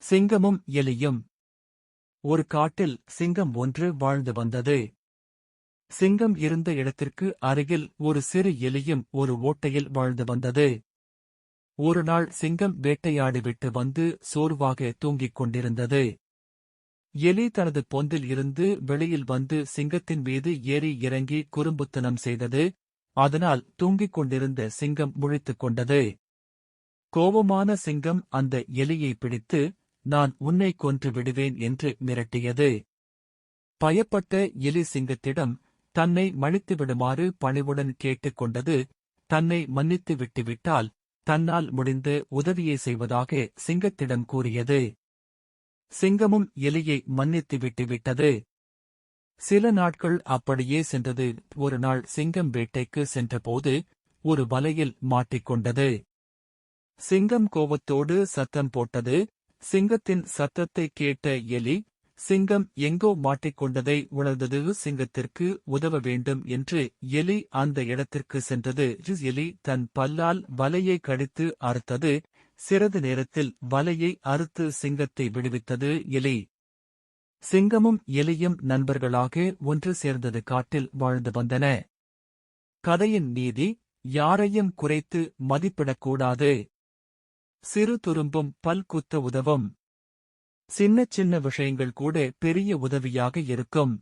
சிங்கமும் எலியும். ஒரு காட்டில் சிங்கம் ஒன்று வாழ்ந்து வந்தது. சிங்கம் இருந்த இடத்திற்கு அருகில் ஒரு சிறு எலியும் ஒரு ஓட்டையில் வாழ்ந்து வந்தது. ஒரு நாள் சிங்கம் வேட்டையாடிவிட்டு வந்து சோர்வாக தூங்கிக் கொண்டிருந்தது. எலி தனது பொந்தில் இருந்து வெளியில் வந்து சிங்கத்தின் மீது ஏறி இறங்கி குறும்புத்தனம் செய்தது. அதனால் தூங்கிக் கொண்டிருந்த சிங்கம் முழித்துக் கொண்டது. கோபமான சிங்கம் அந்த எலியை பிடித்து, நான் உன்னை கொன்று விடுவேன் என்று மிரட்டியது. பயப்பட்ட எலி சிங்கத்திடம் தன்னை மன்னித்து விடுமாறு பணிவுடன் கேட்டுக் கொண்டது. தன்னை மன்னித்து விட்டுவிட்டால் தன்னால் முடிந்த உதவியை செய்வதாக சிங்கத்திடம் கூறியது. சிங்கமும் எலியை மன்னித்து விட்டுவிட்டது. சில நாட்கள் அப்படியே சென்றது. ஒரு நாள் சிங்கம் வேட்டைக்கு சென்றபோது ஒரு வலையில் மாட்டிக்கொண்டது. சிங்கம் கோபத்தோடு சத்தம் போட்டது. சிங்கத்தின் சத்தத்தை கேட்ட எலி, சிங்கம் எங்கோ மாட்டிக்கொண்டதை உணர்ந்தது. சிங்கத்திற்கு உதவ வேண்டும் என்று எலி அந்த இடத்திற்கு சென்றது. எலி தன் பல்லால் வலையை கடித்து அறுத்தது. சிறிது நேரத்தில் வலையை அறுத்து சிங்கத்தை விடுவித்தது எலி. சிங்கமும் எலியும் நண்பர்களாக ஒன்று சேர்ந்தது காட்டில் வாழ்ந்து வந்தன. கதையின் நீதி: யாரையும் குறைத்து மதிப்பிடக்கூடாது. சிறு துரும்பும் பல் குத்த உதவும். சின்ன சின்ன விஷயங்கள் கூட பெரிய உதவியாக இருக்கும்.